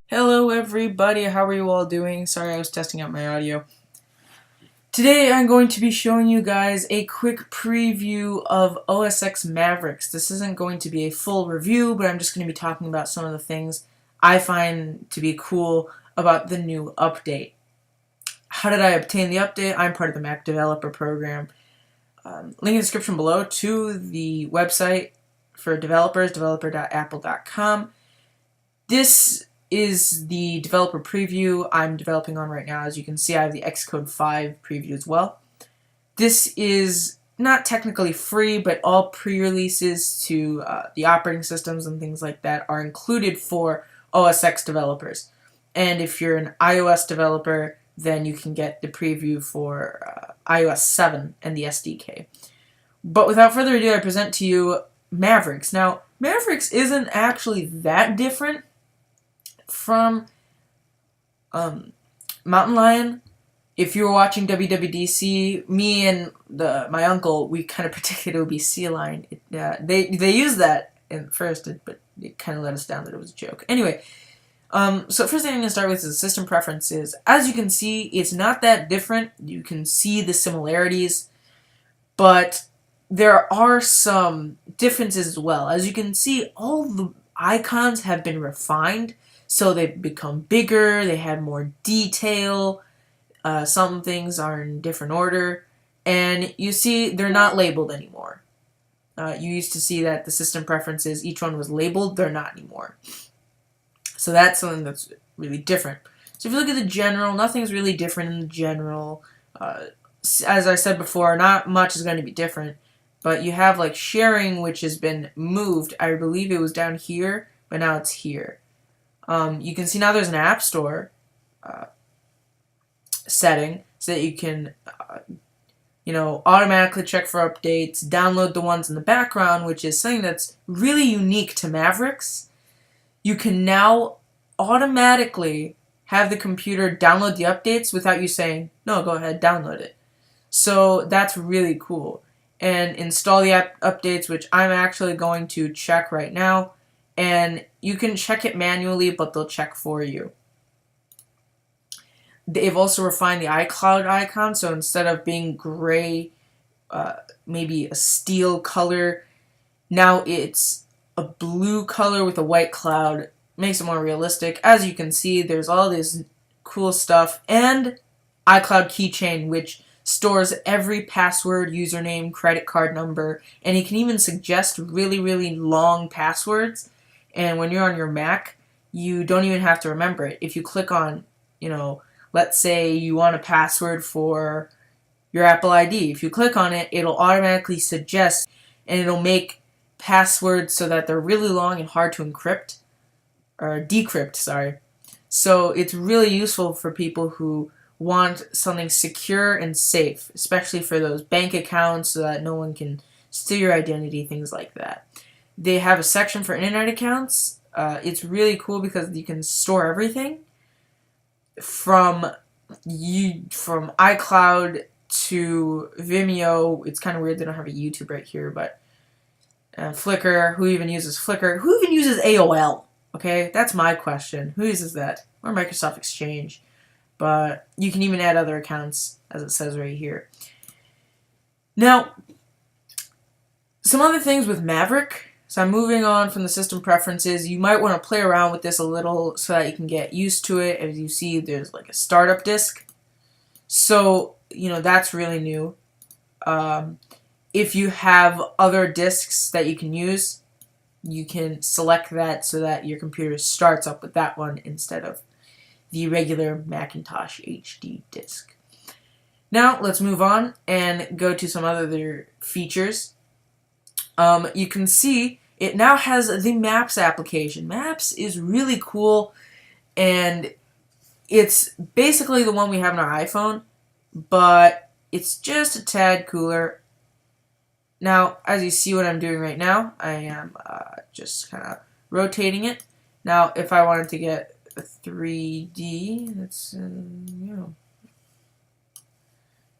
Hello everybody, how are you all doing? Sorry, I was testing out my audio. Today I'm going to be showing you guys a quick preview of OS X Mavericks. This isn't going to be a full review, but I'm just going to be talking about some of the things I find to be cool about the new update. How did I obtain the update? I'm part of the Mac Developer Program. Link in the description below to the website for developers, developer.apple.com. This is the developer preview I'm developing on right now. As you can see, I have the Xcode 5 preview as well. This is not technically free, but all pre-releases to the operating systems and things like that are included for OS X developers. And if you're an iOS developer, then you can get the preview for iOS 7 and the SDK. But without further ado, I present to you Mavericks. Now, Mavericks isn't actually that different from Mountain Lion. If you were watching WWDC, me and my uncle, we kind of predicted it would be Sea Lion. They used that at first, but it kind of let us down that it was a joke. Anyway, so first thing I'm going to start with is system preferences. As you can see, it's not that different. You can see the similarities, but there are some differences as well. As you can see, all the icons have been refined. So they've become bigger, they have more detail, some things are in different order, and you see they're not labeled anymore. You used to see that the system preferences, each one was labeled, they're not anymore. So that's something that's really different. So if you look at the general, nothing's really different in the general. As I said before, not much is going to be different, but you have like sharing, which has been moved. I believe it was down here, but now it's here. You can see now there's an App Store setting so that you can, automatically check for updates, download the ones in the background, which is something that's really unique to Mavericks. You can now automatically have the computer download the updates without you saying, no, go ahead, download it. So that's really cool. And install the app updates, which I'm actually going to check right now. And you can check it manually, but they'll check for you. They've also refined the iCloud icon, so instead of being gray, maybe a steel color, now it's a blue color with a white cloud. Makes it more realistic. As you can see, there's all this cool stuff. And iCloud keychain, which stores every password, username, credit card number, and it can even suggest really, really long passwords. And when you're on your Mac, you don't even have to remember it. If you click on, let's say you want a password for your Apple ID. If you click on it, it'll automatically suggest, and it'll make passwords so that they're really long and hard to encrypt, or decrypt, sorry. So it's really useful for people who want something secure and safe, especially for those bank accounts so that no one can steal your identity, things like that. They have a section for internet accounts. It's really cool because you can store everything from iCloud to Vimeo. It's kind of weird they don't have a YouTube right here, but Flickr. Who even uses Flickr? Who even uses AOL? Okay, that's my question. Who uses that? Or Microsoft Exchange? But you can even add other accounts, as it says right here. Now, some other things with Maverick. So I'm moving on from the system preferences. You might want to play around with this a little so that you can get used to it. As you see, there's like a startup disk. So, that's really new. If you have other disks that you can use, you can select that so that your computer starts up with that one instead of the regular Macintosh HD disk. Now, let's move on and go to some other features. You can see it now has the Maps application. Maps is really cool, and it's basically the one we have on our iPhone, but it's just a tad cooler. Now, as you see what I'm doing right now, I am just kind of rotating it. Now, if I wanted to get a 3D, that's,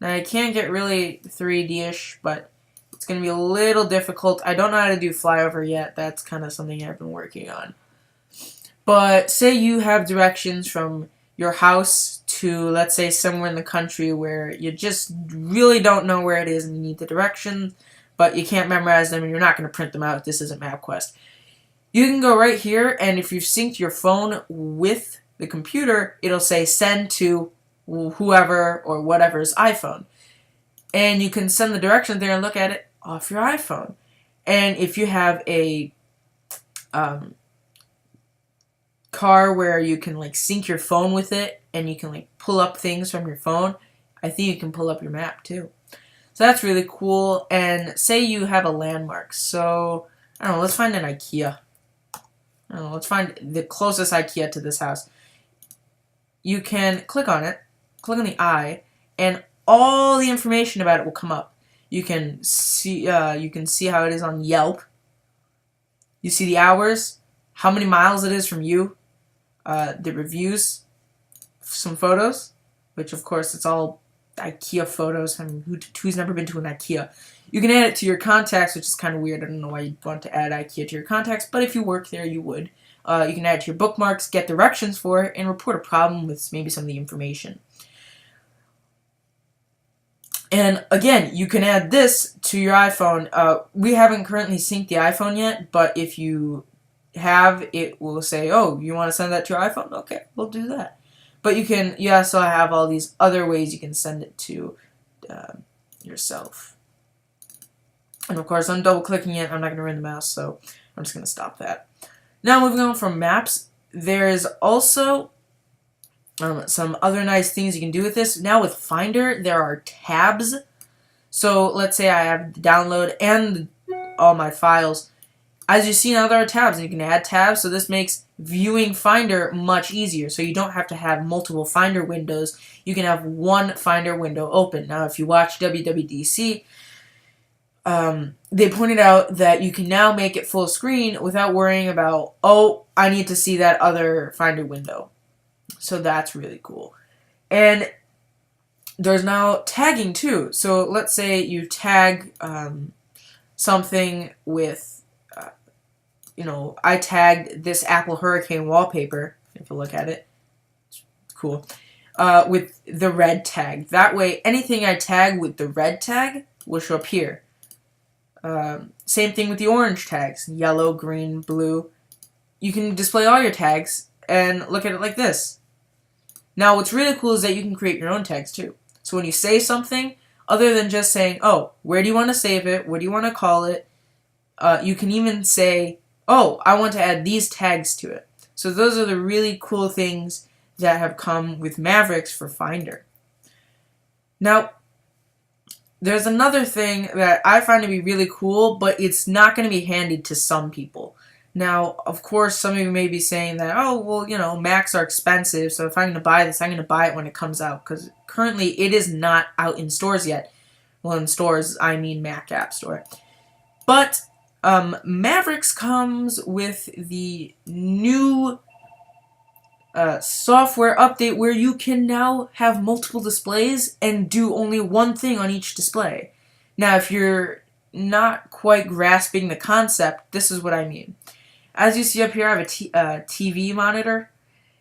Now, I can't get really 3D-ish, but it's going to be a little difficult. I don't know how to do flyover yet. That's kind of something I've been working on. But say you have directions from your house to, let's say, somewhere in the country where you just really don't know where it is and you need the directions, but you can't memorize them and you're not going to print them out. This isn't MapQuest. You can go right here, and if you've synced your phone with the computer, it'll say send to whoever or whatever's iPhone. And you can send the directions there and look at it off your iPhone. And if you have a car where you can like sync your phone with it and you can like pull up things from your phone, I think you can pull up your map too. So that's really cool. And say you have a landmark. So I don't know, let's find an IKEA. I don't know, let's find the closest IKEA to this house. You can click on it, click on the eye, and all the information about it will come up. You can see how it is on Yelp. You see the hours, how many miles it is from you, the reviews, some photos, which of course it's all IKEA photos. I mean, who's never been to an IKEA? You can add it to your contacts, which is kind of weird. I don't know why you'd want to add IKEA to your contacts, but if you work there, you would. You can add it to your bookmarks, get directions for it, and report a problem with maybe some of the information. And again, you can add this to your iPhone. We haven't currently synced the iPhone yet, but if you have, it will say, oh, you want to send that to your iPhone? Okay, we'll do that. But you also have all these other ways you can send it to yourself. And of course, I'm double clicking it. I'm not going to run the mouse, so I'm just going to stop that. Now, moving on from maps, there is also some other nice things you can do with this. Now with Finder, there are tabs. So let's say I have the download and all my files. As you see now, there are tabs, and you can add tabs. So this makes viewing Finder much easier. So you don't have to have multiple Finder windows. You can have one Finder window open. Now, if you watch WWDC, they pointed out that you can now make it full screen without worrying about, oh, I need to see that other Finder window. So that's really cool. And there's now tagging too. So let's say you tag something with, I tagged this Apple Hurricane wallpaper, if you look at it. It's cool. With the red tag. That way, anything I tag with the red tag will show up here. Same thing with the orange tags. Yellow, green, blue. You can display all your tags and look at it like this. Now, what's really cool is that you can create your own tags too. So when you say something, other than just saying, oh, where do you want to save it? What do you want to call it? You can even say, oh, I want to add these tags to it. So those are the really cool things that have come with Mavericks for Finder. Now, there's another thing that I find to be really cool, but it's not going to be handy to some people. Now, of course, some of you may be saying that, oh, well, Macs are expensive, so if I'm going to buy this, I'm going to buy it when it comes out, because currently it is not out in stores yet. Well, in stores, I mean Mac App Store. But Mavericks comes with the new software update where you can now have multiple displays and do only one thing on each display. Now, if you're not quite grasping the concept, this is what I mean. As you see up here, I have a TV monitor,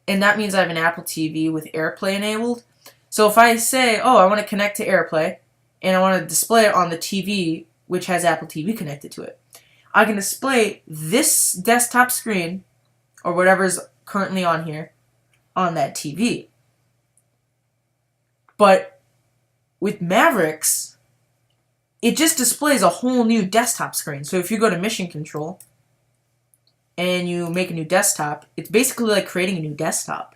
and that means I have an Apple TV with AirPlay enabled. So if I say, oh, I want to connect to AirPlay, and I want to display it on the TV, which has Apple TV connected to it, I can display this desktop screen, or whatever's currently on here, on that TV. But with Mavericks, it just displays a whole new desktop screen. So if you go to Mission Control and you make a new desktop, it's basically like creating a new desktop.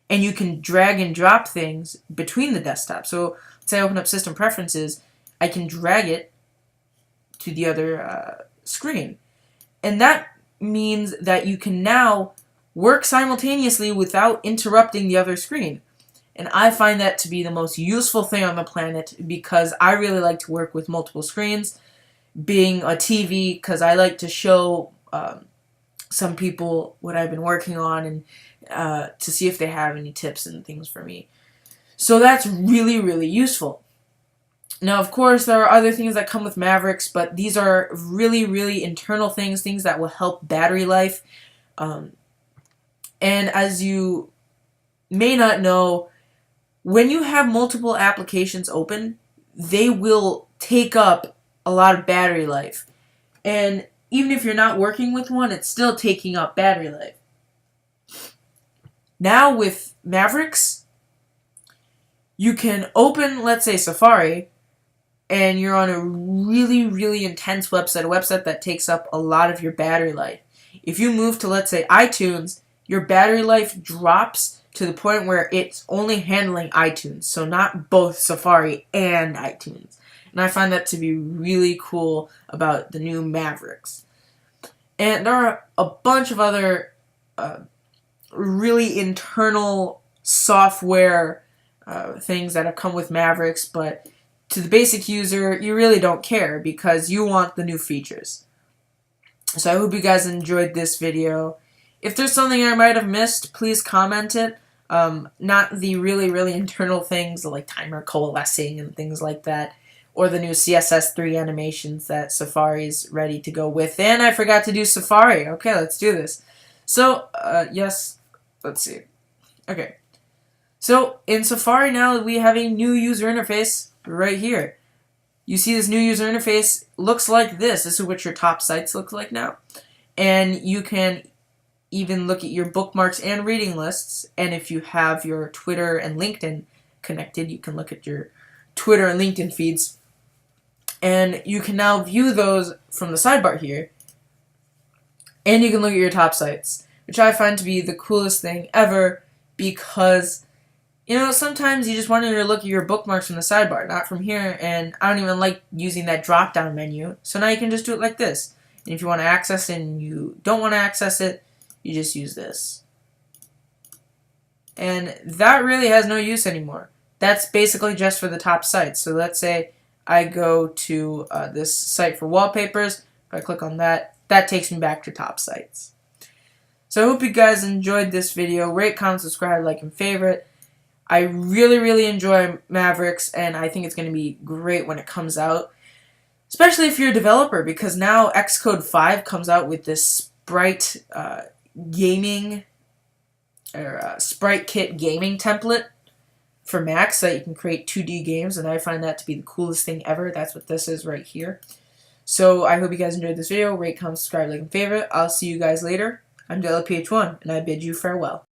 And you can drag and drop things between the desktops. So let's say I open up System Preferences, I can drag it to the other screen. And that means that you can now work simultaneously without interrupting the other screen. And I find that to be the most useful thing on the planet because I really like to work with multiple screens. Being a TV, because I like to show some people what I've been working on and to see if they have any tips and things for me. So that's really, really useful. Now, of course, there are other things that come with Mavericks, but these are really, really internal things that will help battery life. And as you may not know, when you have multiple applications open, they will take up a lot of battery life. And even if you're not working with one, it's still taking up battery life. Now with Mavericks, you can open, let's say, Safari, and you're on a really, really intense website, a website that takes up a lot of your battery life. If you move to, let's say, iTunes, your battery life drops to the point where it's only handling iTunes, so not both Safari and iTunes. And I find that to be really cool about the new Mavericks. And there are a bunch of other really internal software things that have come with Mavericks, but to the basic user, you really don't care because you want the new features. So I hope you guys enjoyed this video. If there's something I might have missed, please comment it. Not the really, really internal things like timer coalescing and things like that, or the new CSS3 animations that Safari's ready to go with. And I forgot to do Safari. Okay, let's do this. So, yes, let's see. Okay. So, in Safari now, we have a new user interface right here. You see this new user interface looks like this. This is what your top sites look like now. And you can even look at your bookmarks and reading lists. And if you have your Twitter and LinkedIn connected, you can look at your Twitter and LinkedIn feeds. And you can now view those from the sidebar here. And you can look at your top sites, which I find to be the coolest thing ever because, you know, sometimes you just want to look at your bookmarks from the sidebar, not from here, and I don't even like using that drop-down menu. So now you can just do it like this. And if you want to access it and you don't want to access it, you just use this. And that really has no use anymore. That's basically just for the top sites. So let's say I go to this site for wallpapers. If I click on that, that takes me back to top sites. So I hope you guys enjoyed this video. Rate, comment, subscribe, like, and favorite. I really, really enjoy Mavericks, and I think it's going to be great when it comes out. Especially if you're a developer, because now Xcode 5 comes out with this Sprite gaming, or Sprite Kit gaming template for Mac, so that you can create 2D games, and I find that to be the coolest thing ever. That's what this is right here. So I hope you guys enjoyed this video. Rate, comment, subscribe, like, and favorite. I'll see you guys later. I'm DellaPH1, and I bid you farewell.